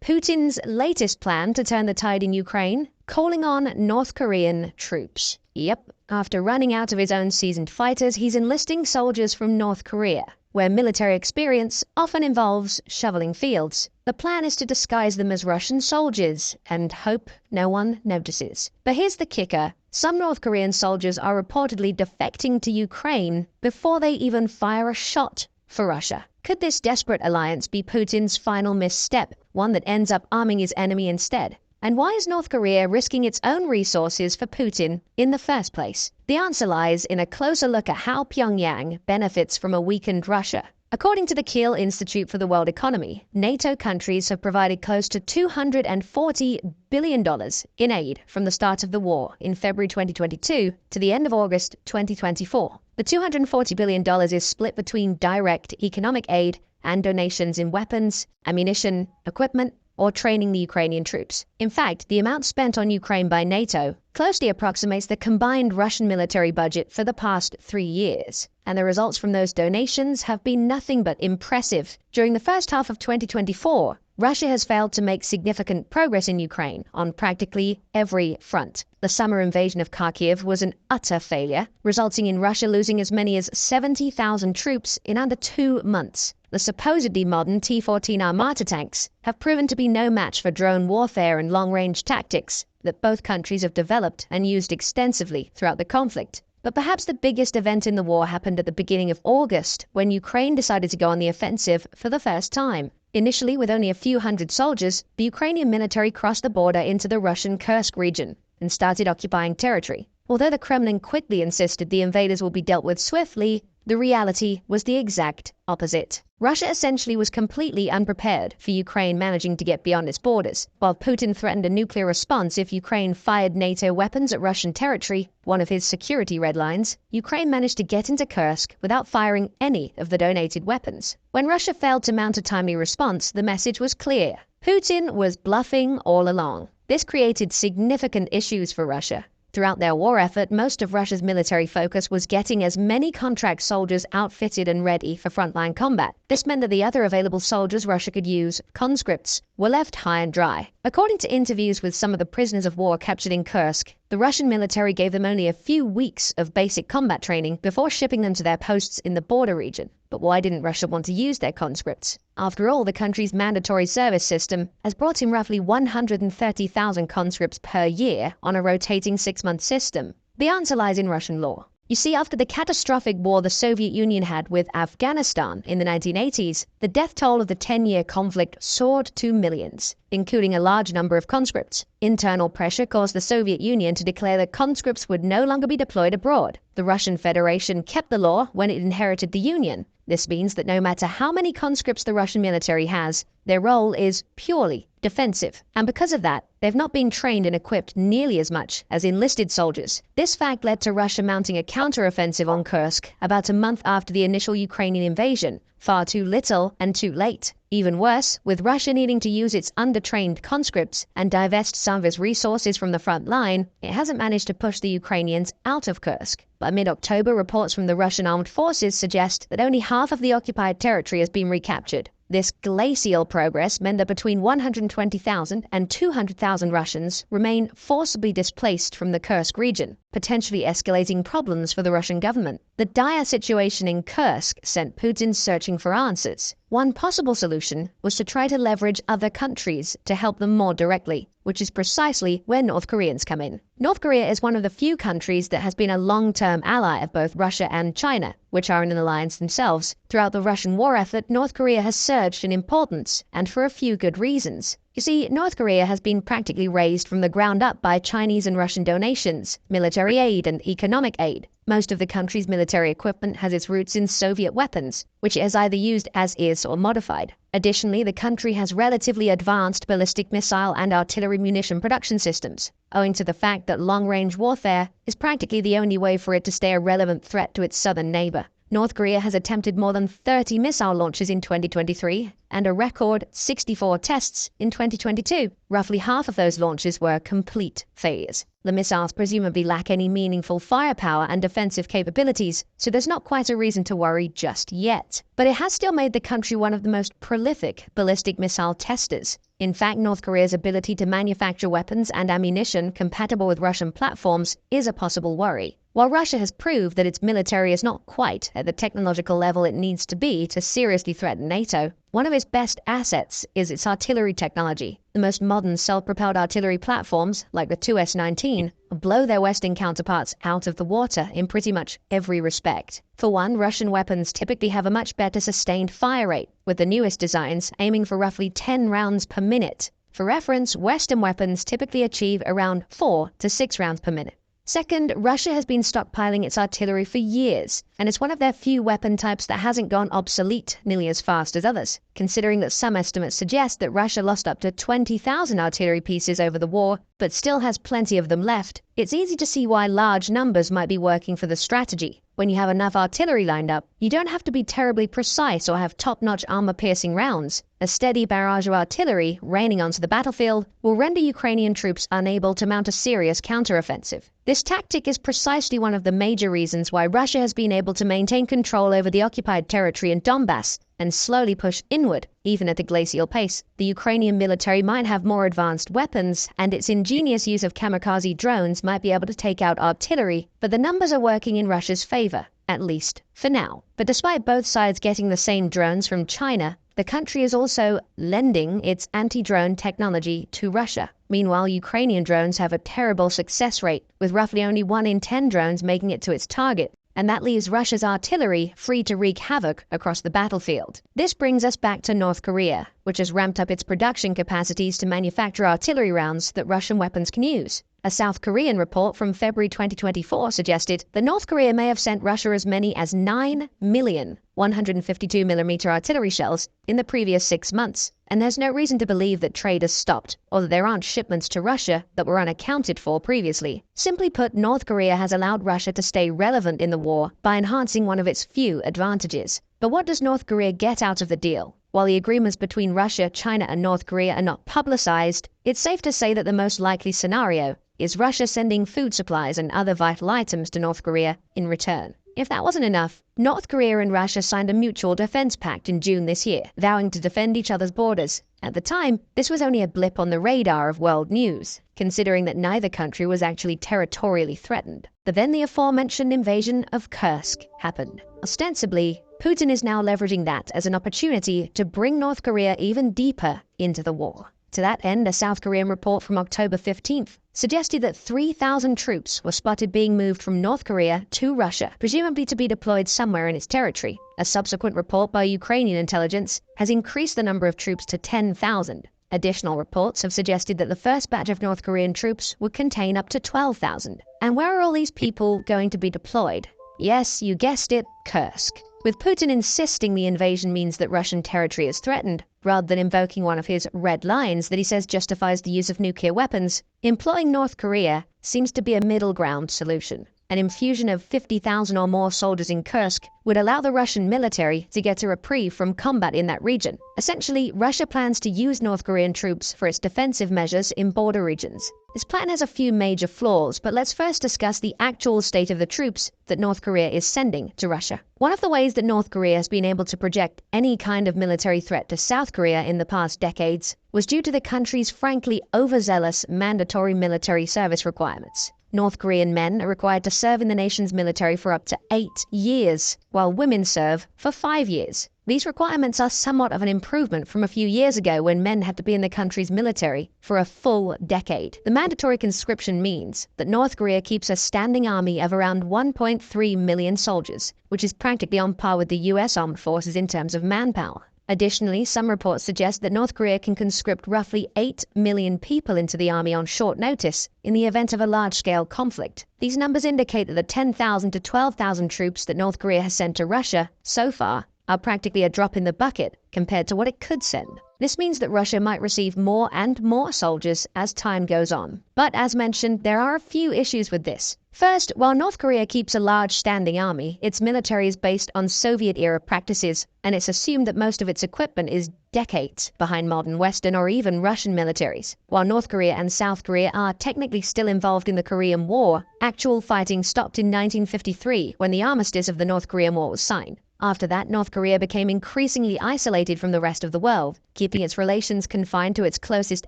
Putin's latest plan to turn the tide in Ukraine, calling on North Korean troops. Yep, after running out of his own seasoned fighters, he's enlisting soldiers from North Korea, where military experience often involves shoveling fields. The plan is to disguise them as Russian soldiers and hope no one notices. But here's the kicker. Some North Korean soldiers are reportedly defecting to Ukraine before they even fire a shot for Russia. Could this desperate alliance be Putin's final misstep, one that ends up arming his enemy instead? And why is North Korea risking its own resources for Putin in the first place? The answer lies in a closer look at how Pyongyang benefits from a weakened Russia. According to the Kiel Institute for the World Economy, NATO countries have provided close to $240 billion in aid from the start of the war in February 2022 to the end of August 2024. The $240 billion is split between direct economic aid and donations in weapons, ammunition, equipment, or training the Ukrainian troops. In fact, the amount spent on Ukraine by NATO closely approximates the combined Russian military budget for the past 3 years. And the results from those donations have been nothing but impressive. During the first half of 2024, Russia has failed to make significant progress in Ukraine on practically every front. The summer invasion of Kharkiv was an utter failure, resulting in Russia losing as many as 70,000 troops in under 2 months. The supposedly modern T-14 Armata tanks have proven to be no match for drone warfare and long-range tactics that both countries have developed and used extensively throughout the conflict. But perhaps the biggest event in the war happened at the beginning of August, when Ukraine decided to go on the offensive for the first time. Initially, with only a few hundred soldiers, the Ukrainian military crossed the border into the Russian Kursk region and started occupying territory. Although the Kremlin quickly insisted the invaders will be dealt with swiftly, the reality was the exact opposite. Russia essentially was completely unprepared for Ukraine managing to get beyond its borders. While Putin threatened a nuclear response if Ukraine fired NATO weapons at Russian territory, one of his security red lines, Ukraine managed to get into Kursk without firing any of the donated weapons. When Russia failed to mount a timely response, the message was clear. Putin was bluffing all along. This created significant issues for Russia. Throughout their war effort, most of Russia's military focus was getting as many contract soldiers outfitted and ready for frontline combat. This meant that the other available soldiers Russia could use, conscripts, were left high and dry. According to interviews with some of the prisoners of war captured in Kursk, the Russian military gave them only a few weeks of basic combat training before shipping them to their posts in the border region. But why didn't Russia want to use their conscripts? After all, the country's mandatory service system has brought in roughly 130,000 conscripts per year on a rotating 6-month system. The answer lies in Russian law. You see, after the catastrophic war the Soviet Union had with Afghanistan in the 1980s, the death toll of the 10-year conflict soared to millions, including a large number of conscripts. Internal pressure caused the Soviet Union to declare that conscripts would no longer be deployed abroad. The Russian Federation kept the law when it inherited the Union. This means that no matter how many conscripts the Russian military has, their role is purely defensive. And because of that, they've not been trained and equipped nearly as much as enlisted soldiers. This fact led to Russia mounting a counteroffensive on Kursk about a month after the initial Ukrainian invasion. Far too little and too late. Even worse, with Russia needing to use its undertrained conscripts and divest some of its resources from the front line, it hasn't managed to push the Ukrainians out of Kursk. By mid-October, reports from the Russian armed forces suggest that only half of the occupied territory has been recaptured. This glacial progress meant that between 120,000 and 200,000 Russians remain forcibly displaced from the Kursk region, potentially escalating problems for the Russian government. The dire situation in Kursk sent Putin searching for answers. One possible solution was to try to leverage other countries to help them more directly, which is precisely where North Koreans come in. North Korea is one of the few countries that has been a long-term ally of both Russia and China, which are in an alliance themselves. Throughout the Russian war effort, North Korea has surged in importance, and for a few good reasons. You see, North Korea has been practically raised from the ground up by Chinese and Russian donations, military aid and economic aid. Most of the country's military equipment has its roots in Soviet weapons, which it has either used as is or modified. Additionally, the country has relatively advanced ballistic missile and artillery munition production systems, owing to the fact that long-range warfare is practically the only way for it to stay a relevant threat to its southern neighbor. North Korea has attempted more than 30 missile launches in 2023 and a record 64 tests in 2022. Roughly half of those launches were complete failures. The missiles presumably lack any meaningful firepower and defensive capabilities, so there's not quite a reason to worry just yet. But it has still made the country one of the most prolific ballistic missile testers. In fact, North Korea's ability to manufacture weapons and ammunition compatible with Russian platforms is a possible worry. While Russia has proved that its military is not quite at the technological level it needs to be to seriously threaten NATO, one of its best assets is its artillery technology. The most modern self-propelled artillery platforms, like the Tu-S-19, blow their Western counterparts out of the water in pretty much every respect. For one, Russian weapons typically have a much better sustained fire rate, with the newest designs aiming for roughly 10 rounds per minute. For reference, Western weapons typically achieve around 4 to 6 rounds per minute. Second, Russia has been stockpiling its artillery for years, and it's one of their few weapon types that hasn't gone obsolete nearly as fast as others. Considering that some estimates suggest that Russia lost up to 20,000 artillery pieces over the war, but still has plenty of them left, it's easy to see why large numbers might be working for the strategy. When you have enough artillery lined up, you don't have to be terribly precise or have top-notch armor-piercing rounds. A steady barrage of artillery raining onto the battlefield will render Ukrainian troops unable to mount a serious counteroffensive. This tactic is precisely one of the major reasons why Russia has been able to maintain control over the occupied territory in Donbass and slowly push inward, even at a glacial pace. The Ukrainian military might have more advanced weapons, and its ingenious use of kamikaze drones might be able to take out artillery, but the numbers are working in Russia's favor, at least for now. But despite both sides getting the same drones from China, the country is also lending its anti-drone technology to Russia. Meanwhile, Ukrainian drones have a terrible success rate, with roughly only 1 in 10 drones making it to its target, and that leaves Russia's artillery free to wreak havoc across the battlefield. This brings us back to North Korea, which has ramped up its production capacities to manufacture artillery rounds that Russian weapons can use. A South Korean report from February 2024 suggested that North Korea may have sent Russia as many as 9 million 152mm artillery shells in the previous 6 months, and there's no reason to believe that trade has stopped, or that there aren't shipments to Russia that were unaccounted for previously. Simply put, North Korea has allowed Russia to stay relevant in the war by enhancing one of its few advantages. But what does North Korea get out of the deal? While the agreements between Russia, China, and North Korea are not publicized, it's safe to say that the most likely scenario is Russia sending food supplies and other vital items to North Korea in return. If that wasn't enough, North Korea and Russia signed a mutual defense pact in June this year, vowing to defend each other's borders. At the time, this was only a blip on the radar of world news, considering that neither country was actually territorially threatened. But then the aforementioned invasion of Kursk happened. Ostensibly, Putin is now leveraging that as an opportunity to bring North Korea even deeper into the war. To that end, a South Korean report from October 15th suggested that 3,000 troops were spotted being moved from North Korea to Russia, presumably to be deployed somewhere in its territory. A subsequent report by Ukrainian intelligence has increased the number of troops to 10,000. Additional reports have suggested that the first batch of North Korean troops would contain up to 12,000. And where are all these people going to be deployed? Yes, you guessed it, Kursk. With Putin insisting the invasion means that Russian territory is threatened, rather than invoking one of his red lines that he says justifies the use of nuclear weapons, employing North Korea seems to be a middle ground solution. An infusion of 50,000 or more soldiers in Kursk would allow the Russian military to get a reprieve from combat in that region. Essentially, Russia plans to use North Korean troops for its defensive measures in border regions. This plan has a few major flaws, but let's first discuss the actual state of the troops that North Korea is sending to Russia. One of the ways that North Korea has been able to project any kind of military threat to South Korea in the past decades was due to the country's frankly overzealous mandatory military service requirements. North Korean men are required to serve in the nation's military for up to 8 years, while women serve for 5 years. These requirements are somewhat of an improvement from a few years ago when men had to be in the country's military for a full decade. The mandatory conscription means that North Korea keeps a standing army of around 1.3 million soldiers, which is practically on par with the US Armed Forces in terms of manpower. Additionally, some reports suggest that North Korea can conscript roughly 8 million people into the army on short notice in the event of a large-scale conflict. These numbers indicate that the 10,000 to 12,000 troops that North Korea has sent to Russia so far are practically a drop in the bucket compared to what it could send. This means that Russia might receive more and more soldiers as time goes on. But as mentioned, there are a few issues with this. First, while North Korea keeps a large standing army, its military is based on Soviet-era practices, and it's assumed that most of its equipment is decades behind modern Western or even Russian militaries. While North Korea and South Korea are technically still involved in the Korean War, actual fighting stopped in 1953 when the armistice of the North Korean War was signed. After that, North Korea became increasingly isolated from the rest of the world, keeping its relations confined to its closest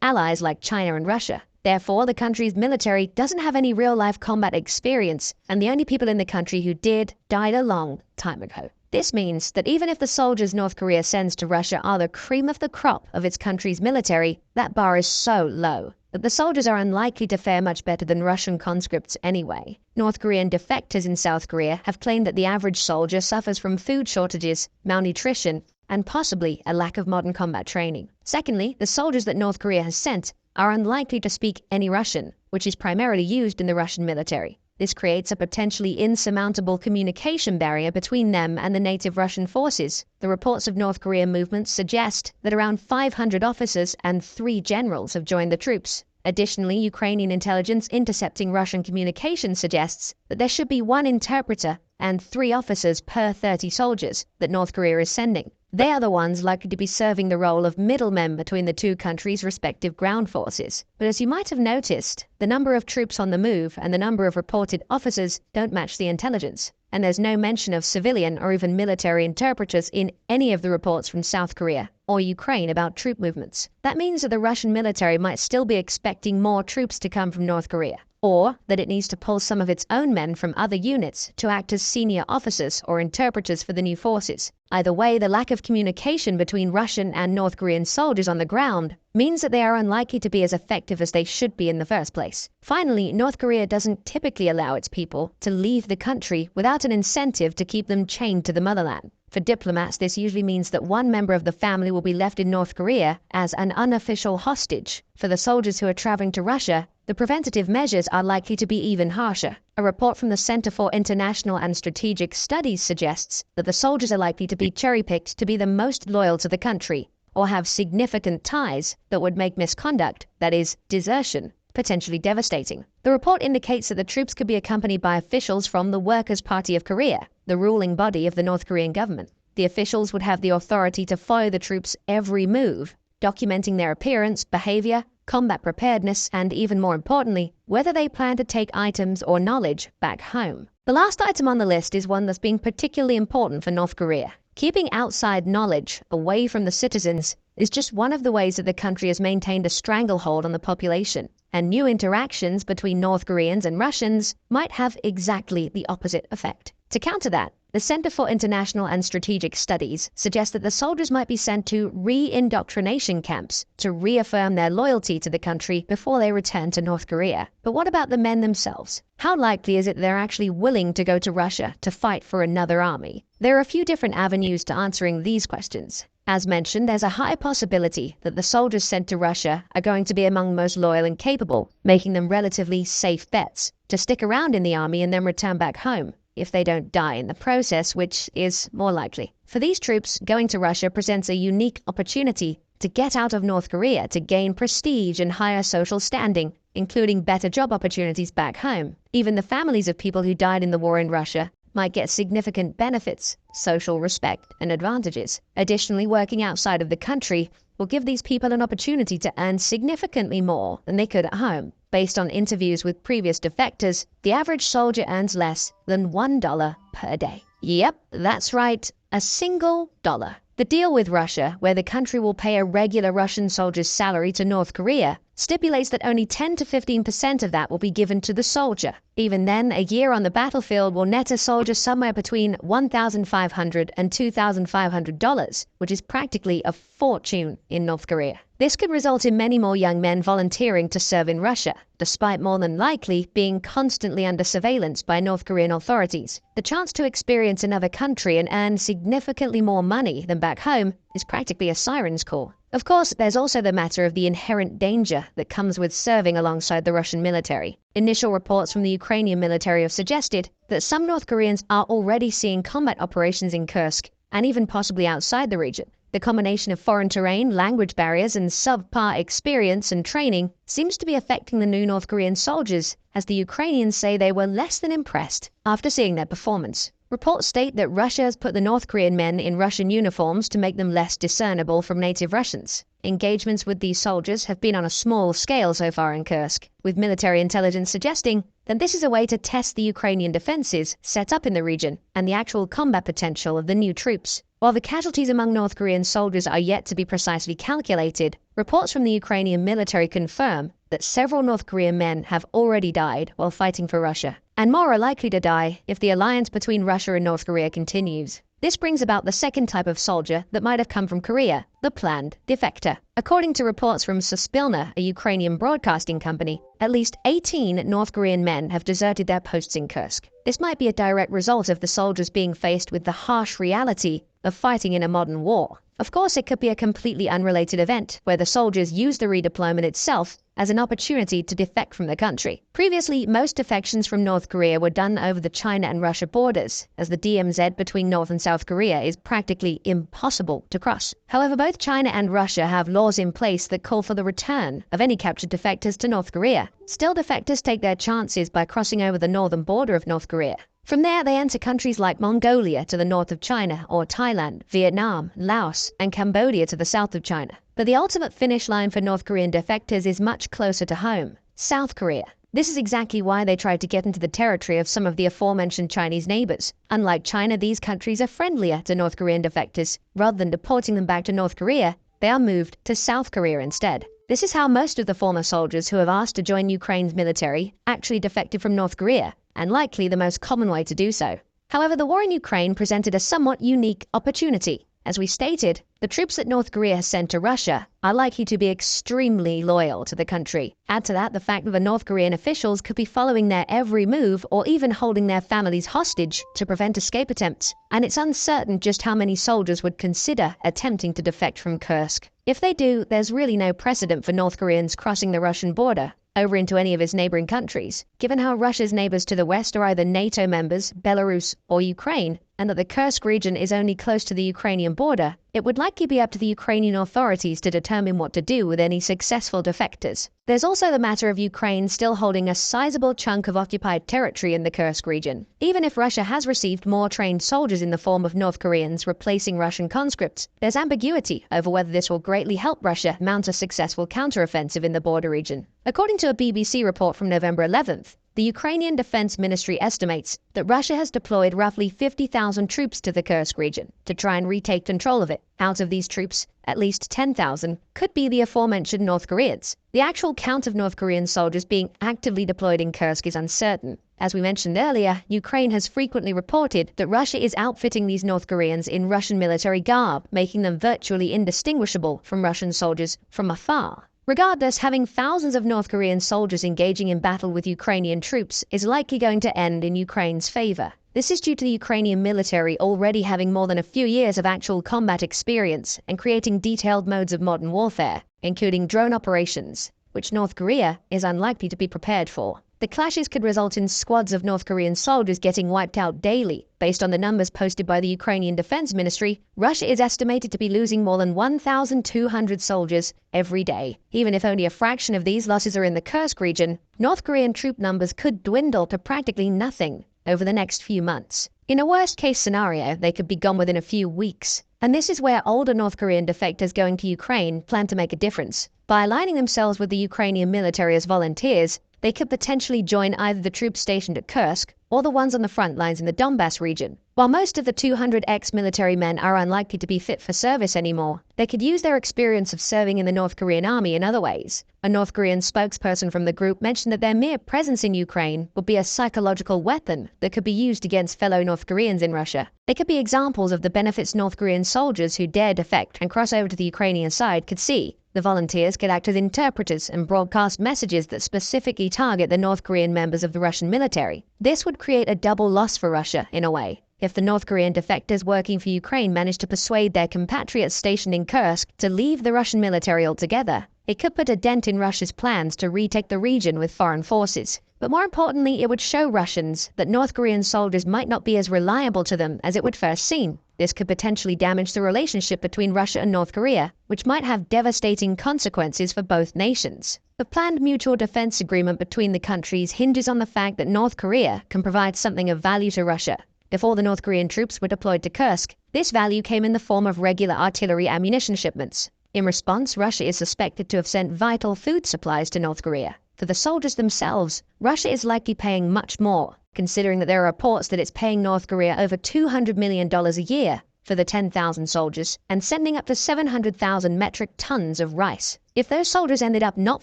allies like China and Russia. Therefore, the country's military doesn't have any real-life combat experience, and the only people in the country who did died a long time ago. This means that even if the soldiers North Korea sends to Russia are the cream of the crop of its country's military, that bar is so low that the soldiers are unlikely to fare much better than Russian conscripts anyway. North Korean defectors in South Korea have claimed that the average soldier suffers from food shortages, malnutrition, and possibly a lack of modern combat training. Secondly, the soldiers that North Korea has sent are unlikely to speak any Russian, which is primarily used in the Russian military. This creates a potentially insurmountable communication barrier between them and the native Russian forces. The reports of North Korean movements suggest that around 500 officers and 3 generals have joined the troops. Additionally, Ukrainian intelligence intercepting Russian communication suggests that there should be 1 interpreter and 3 officers per 30 soldiers that North Korea is sending. They are the ones likely to be serving the role of middlemen between the 2 countries' respective ground forces. But as you might have noticed, the number of troops on the move and the number of reported officers don't match the intelligence. And there's no mention of civilian or even military interpreters in any of the reports from South Korea or Ukraine about troop movements. That means that the Russian military might still be expecting more troops to come from North Korea, or that it needs to pull some of its own men from other units to act as senior officers or interpreters for the new forces. Either way, the lack of communication between Russian and North Korean soldiers on the ground means that they are unlikely to be as effective as they should be in the first place. Finally, North Korea doesn't typically allow its people to leave the country without an incentive to keep them chained to the motherland. For diplomats, this usually means that one member of the family will be left in North Korea as an unofficial hostage. For the soldiers who are traveling to Russia, the preventative measures are likely to be even harsher. A report from the Center for International and Strategic Studies suggests that the soldiers are likely to be cherry-picked to be the most loyal to the country, or have significant ties that would make misconduct, that is, desertion, potentially devastating. The report indicates that the troops could be accompanied by officials from the Workers' Party of Korea, the ruling body of the North Korean government. The officials would have the authority to follow the troops' every move, documenting their appearance, behavior, combat preparedness, and even more importantly, whether they plan to take items or knowledge back home. The last item on the list is one that's been particularly important for North Korea. Keeping outside knowledge away from the citizens is just one of the ways that the country has maintained a stranglehold on the population, and new interactions between North Koreans and Russians might have exactly the opposite effect. To counter that, the Center for International and Strategic Studies suggests that the soldiers might be sent to re-indoctrination camps to reaffirm their loyalty to the country before they return to North Korea. But what about the men themselves? How likely is it they're actually willing to go to Russia to fight for another army? There are a few different avenues to answering these questions. As mentioned, there's a high possibility that the soldiers sent to Russia are going to be among the most loyal and capable, making them relatively safe bets to stick around in the army and then return back home, if they don't die in the process, which is more likely. For these troops, going to Russia presents a unique opportunity to get out of North Korea to gain prestige and higher social standing, including better job opportunities back home. Even the families of people who died in the war in Russia might get significant benefits, social respect, and advantages. Additionally, working outside of the country will give these people an opportunity to earn significantly more than they could at home. Based on interviews with previous defectors, the average soldier earns less than $1 per day. Yep, that's right, a single dollar. The deal with Russia, where the country will pay a regular Russian soldier's salary to North Korea, stipulates that only 10 to 15% of that will be given to the soldier. Even then, a year on the battlefield will net a soldier somewhere between $1,500 and $2,500, which is practically a fortune in North Korea. This could result in many more young men volunteering to serve in Russia, despite more than likely being constantly under surveillance by North Korean authorities. The chance to experience another country and earn significantly more money than back home is practically a siren's call. Of course, there's also the matter of the inherent danger that comes with serving alongside the Russian military. Initial reports from the Ukrainian military have suggested that some North Koreans are already seeing combat operations in Kursk and even possibly outside the region. The combination of foreign terrain, language barriers, and subpar experience and training seems to be affecting the new North Korean soldiers, as the Ukrainians say they were less than impressed after seeing their performance. Reports state that Russia has put the North Korean men in Russian uniforms to make them less discernible from native Russians. Engagements with these soldiers have been on a small scale so far in Kursk, with military intelligence suggesting that this is a way to test the Ukrainian defenses set up in the region and the actual combat potential of the new troops. While the casualties among North Korean soldiers are yet to be precisely calculated, reports from the Ukrainian military confirm that several North Korean men have already died while fighting for Russia, and more are likely to die if the alliance between Russia and North Korea continues. This brings about the second type of soldier that might have come from Korea, the planned defector. According to reports from Suspilna, a Ukrainian broadcasting company, at least 18 North Korean men have deserted their posts in Kursk. This might be a direct result of the soldiers being faced with the harsh reality of fighting in a modern war. Of course, it could be a completely unrelated event, where the soldiers use the redeployment itself as an opportunity to defect from the country. Previously, most defections from North Korea were done over the China and Russia borders, as the DMZ between North and South Korea is practically impossible to cross. However, both China and Russia have laws in place that call for the return of any captured defectors to North Korea. Still, defectors take their chances by crossing over the northern border of North Korea. From there, they enter countries like Mongolia to the north of China, or Thailand, Vietnam, Laos, and Cambodia to the south of China. But the ultimate finish line for North Korean defectors is much closer to home, South Korea. This is exactly why they tried to get into the territory of some of the aforementioned Chinese neighbors. Unlike China, these countries are friendlier to North Korean defectors. Rather than deporting them back to North Korea, they are moved to South Korea instead. This is how most of the former soldiers who have asked to join Ukraine's military actually defected from North Korea, and likely the most common way to do so. However, the war in Ukraine presented a somewhat unique opportunity. As we stated, the troops that North Korea has sent to Russia are likely to be extremely loyal to the country. Add to that the fact that the North Korean officials could be following their every move or even holding their families hostage to prevent escape attempts. And it's uncertain just how many soldiers would consider attempting to defect from Kursk. If they do, there's really no precedent for North Koreans crossing the Russian border over into any of its neighboring countries, given how Russia's neighbors to the west are either NATO members, Belarus, or Ukraine, and that the Kursk region is only close to the Ukrainian border. It would likely be up to the Ukrainian authorities to determine what to do with any successful defectors. There's also the matter of Ukraine still holding a sizable chunk of occupied territory in the Kursk region. Even if Russia has received more trained soldiers in the form of North Koreans replacing Russian conscripts, there's ambiguity over whether this will greatly help Russia mount a successful counteroffensive in the border region. According to a BBC report from November 11th, the Ukrainian Defense Ministry estimates that Russia has deployed roughly 50,000 troops to the Kursk region to try and retake control of it. Out of these troops, at least 10,000 could be the aforementioned North Koreans. The actual count of North Korean soldiers being actively deployed in Kursk is uncertain. As we mentioned earlier, Ukraine has frequently reported that Russia is outfitting these North Koreans in Russian military garb, making them virtually indistinguishable from Russian soldiers from afar. Regardless, having thousands of North Korean soldiers engaging in battle with Ukrainian troops is likely going to end in Ukraine's favor. This is due to the Ukrainian military already having more than a few years of actual combat experience and creating detailed modes of modern warfare, including drone operations, which North Korea is unlikely to be prepared for. The clashes could result in squads of North Korean soldiers getting wiped out daily. Based on the numbers posted by the Ukrainian Defense Ministry, Russia is estimated to be losing more than 1,200 soldiers every day. Even if only a fraction of these losses are in the Kursk region, North Korean troop numbers could dwindle to practically nothing over the next few months. In a worst-case scenario, they could be gone within a few weeks. And this is where older North Korean defectors going to Ukraine plan to make a difference. By aligning themselves with the Ukrainian military as volunteers, they could potentially join either the troops stationed at Kursk or the ones on the front lines in the Donbass region. While most of the 200 ex-military men are unlikely to be fit for service anymore, they could use their experience of serving in the North Korean army in other ways. A North Korean spokesperson from the group mentioned that their mere presence in Ukraine would be a psychological weapon that could be used against fellow North Koreans in Russia. They could be examples of the benefits North Korean soldiers who dare defect and cross over to the Ukrainian side could see. The volunteers could act as interpreters and broadcast messages that specifically target the North Korean members of the Russian military. This would create a double loss for Russia, in a way. If the North Korean defectors working for Ukraine manage to persuade their compatriots stationed in Kursk to leave the Russian military altogether, it could put a dent in Russia's plans to retake the region with foreign forces. But more importantly, it would show Russians that North Korean soldiers might not be as reliable to them as it would first seem. This could potentially damage the relationship between Russia and North Korea, which might have devastating consequences for both nations. The planned mutual defense agreement between the countries hinges on the fact that North Korea can provide something of value to Russia. If all the North Korean troops were deployed to Kursk, this value came in the form of regular artillery ammunition shipments. In response, Russia is suspected to have sent vital food supplies to North Korea. For the soldiers themselves, Russia is likely paying much more, considering that there are reports that it's paying North Korea over $200 million a year for the 10,000 soldiers and sending up to 700,000 metric tons of rice. If those soldiers ended up not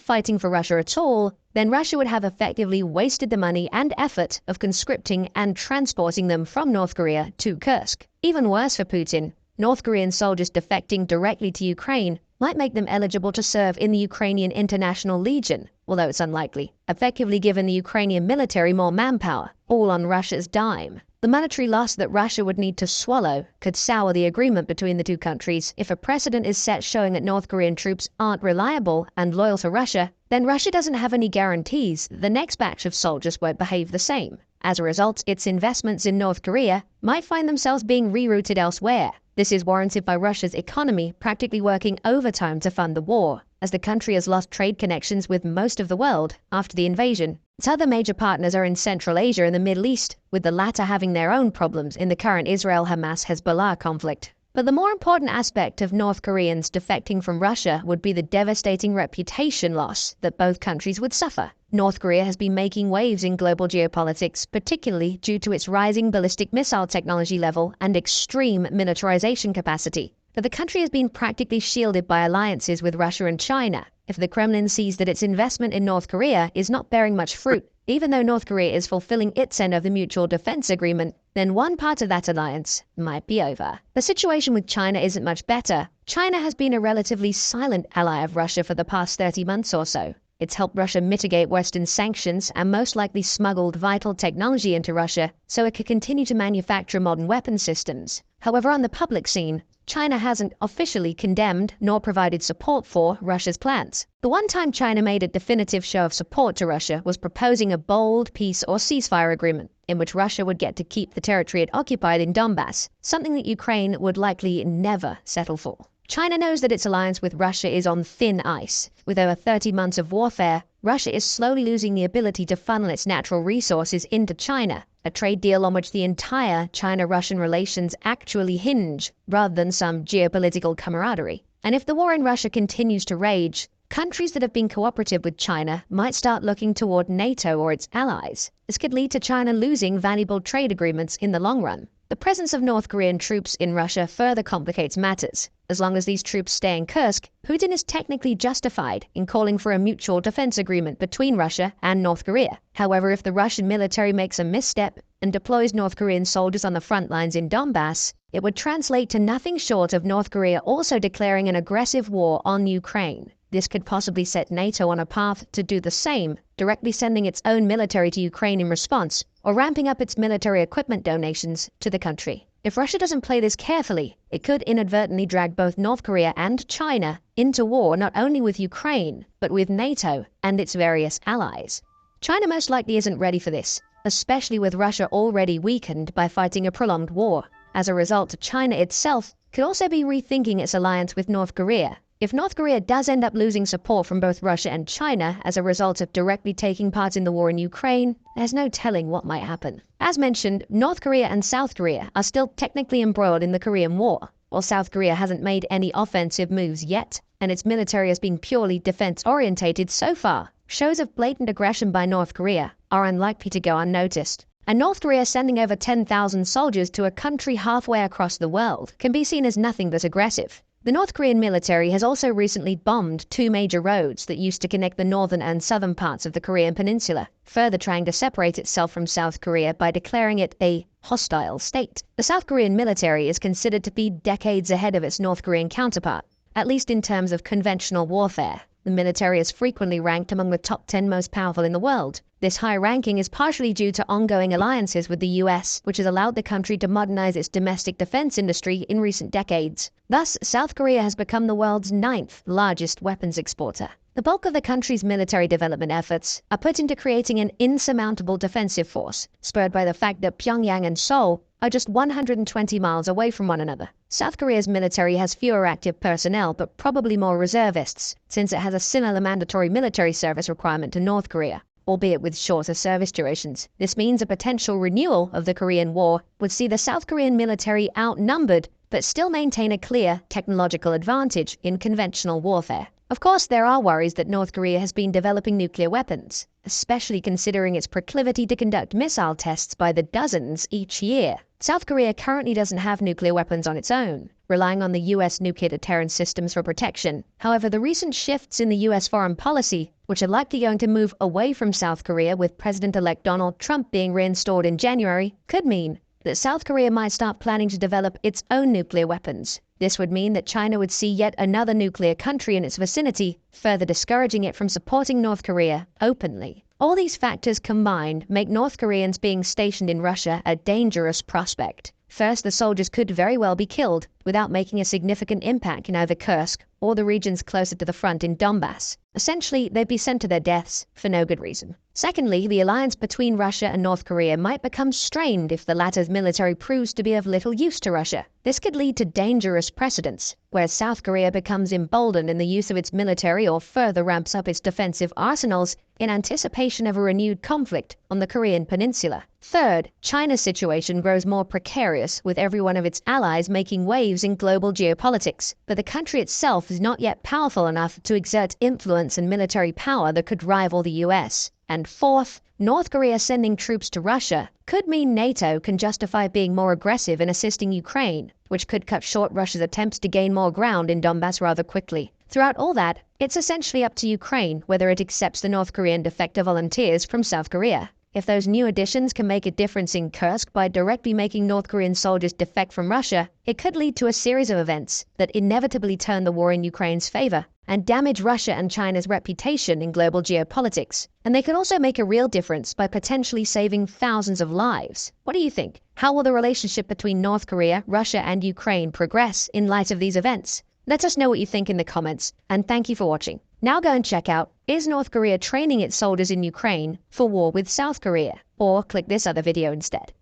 fighting for Russia at all, then Russia would have effectively wasted the money and effort of conscripting and transporting them from North Korea to Kursk. Even worse for Putin, North Korean soldiers defecting directly to Ukraine might make them eligible to serve in the Ukrainian International Legion, although it's unlikely, effectively giving the Ukrainian military more manpower, all on Russia's dime. The monetary loss that Russia would need to swallow could sour the agreement between the two countries. If a precedent is set showing that North Korean troops aren't reliable and loyal to Russia, then Russia doesn't have any guarantees that the next batch of soldiers won't behave the same. As a result, its investments in North Korea might find themselves being rerouted elsewhere. This is warranted by Russia's economy practically working overtime to fund the war, as the country has lost trade connections with most of the world after the invasion. Its other major partners are in Central Asia and the Middle East, with the latter having their own problems in the current Israel-Hamas-Hezbollah conflict. But the more important aspect of North Koreans defecting from Russia would be the devastating reputation loss that both countries would suffer. North Korea has been making waves in global geopolitics, particularly due to its rising ballistic missile technology level and extreme militarization capacity. But the country has been practically shielded by alliances with Russia and China. If the Kremlin sees that its investment in North Korea is not bearing much fruit, even though North Korea is fulfilling its end of the mutual defense agreement, then one part of that alliance might be over. The situation with China isn't much better. China has been a relatively silent ally of Russia for the past 30 months or so. It's helped Russia mitigate Western sanctions and most likely smuggled vital technology into Russia so it could continue to manufacture modern weapon systems. However, on the public scene, China hasn't officially condemned nor provided support for Russia's plans. The one time China made a definitive show of support to Russia was proposing a bold peace or ceasefire agreement in which Russia would get to keep the territory it occupied in Donbass, something that Ukraine would likely never settle for. China knows that its alliance with Russia is on thin ice. With over 30 months of warfare, Russia is slowly losing the ability to funnel its natural resources into China, a trade deal on which the entire China-Russian relations actually hinge, rather than some geopolitical camaraderie. And if the war in Russia continues to rage, countries that have been cooperative with China might start looking toward NATO or its allies. This could lead to China losing valuable trade agreements in the long run. The presence of North Korean troops in Russia further complicates matters. As long as these troops stay in Kursk, Putin is technically justified in calling for a mutual defense agreement between Russia and North Korea. However, if the Russian military makes a misstep and deploys North Korean soldiers on the front lines in Donbass, it would translate to nothing short of North Korea also declaring an aggressive war on Ukraine. This could possibly set NATO on a path to do the same, directly sending its own military to Ukraine in response, or ramping up its military equipment donations to the country. If Russia doesn't play this carefully, it could inadvertently drag both North Korea and China into war not only with Ukraine, but with NATO and its various allies. China most likely isn't ready for this, especially with Russia already weakened by fighting a prolonged war. As a result, China itself could also be rethinking its alliance with North Korea. If North Korea does end up losing support from both Russia and China as a result of directly taking part in the war in Ukraine, there's no telling what might happen. As mentioned, North Korea and South Korea are still technically embroiled in the Korean War. While South Korea hasn't made any offensive moves yet, and its military has been purely defense-orientated so far, shows of blatant aggression by North Korea are unlikely to go unnoticed. And North Korea sending over 10,000 soldiers to a country halfway across the world can be seen as nothing but aggressive. The North Korean military has also recently bombed 2 major roads that used to connect the northern and southern parts of the Korean peninsula, further trying to separate itself from South Korea by declaring it a hostile state. The South Korean military is considered to be decades ahead of its North Korean counterpart, at least in terms of conventional warfare. The military is frequently ranked among the top 10 most powerful in the world. This high ranking is partially due to ongoing alliances with the US, which has allowed the country to modernize its domestic defense industry in recent decades. Thus, South Korea has become the world's 9th largest weapons exporter. The bulk of the country's military development efforts are put into creating an insurmountable defensive force, spurred by the fact that Pyongyang and Seoul are just 120 miles away from one another. South Korea's military has fewer active personnel, but probably more reservists, since it has a similar mandatory military service requirement to North Korea, albeit with shorter service durations. This means a potential renewal of the Korean War would see the South Korean military outnumbered, but still maintain a clear technological advantage in conventional warfare. Of course, there are worries that North Korea has been developing nuclear weapons, especially considering its proclivity to conduct missile tests by the dozens each year. South Korea currently doesn't have nuclear weapons on its own, relying on the US nuclear deterrence systems for protection. However, the recent shifts in the US foreign policy, which are likely going to move away from South Korea with President-elect Donald Trump being reinstalled in January, could mean that South Korea might start planning to develop its own nuclear weapons. This would mean that China would see yet another nuclear country in its vicinity, further discouraging it from supporting North Korea openly. All these factors combined make North Koreans being stationed in Russia a dangerous prospect. First, the soldiers could very well be killed without making a significant impact in either Kursk or the regions closer to the front in Donbass. Essentially, they'd be sent to their deaths for no good reason. Secondly, the alliance between Russia and North Korea might become strained if the latter's military proves to be of little use to Russia. This could lead to dangerous precedents, where South Korea becomes emboldened in the use of its military or further ramps up its defensive arsenals in anticipation of a renewed conflict on the Korean peninsula. Third, China's situation grows more precarious, with every one of its allies making waves in global geopolitics, but the country itself is not yet powerful enough to exert influence and military power that could rival the US. And fourth, North Korea sending troops to Russia could mean NATO can justify being more aggressive in assisting Ukraine, which could cut short Russia's attempts to gain more ground in Donbass rather quickly. Throughout all that, it's essentially up to Ukraine whether it accepts the North Korean defector volunteers from South Korea. If those new additions can make a difference in Kursk by directly making North Korean soldiers defect from Russia, it could lead to a series of events that inevitably turn the war in Ukraine's favor and damage Russia and China's reputation in global geopolitics. And they could also make a real difference by potentially saving thousands of lives. What do you think? How will the relationship between North Korea, Russia, and Ukraine progress in light of these events? Let us know what you think in the comments, and thank you for watching. Now go and check out, is North Korea training its soldiers in Ukraine for war with South Korea? Or click this other video instead.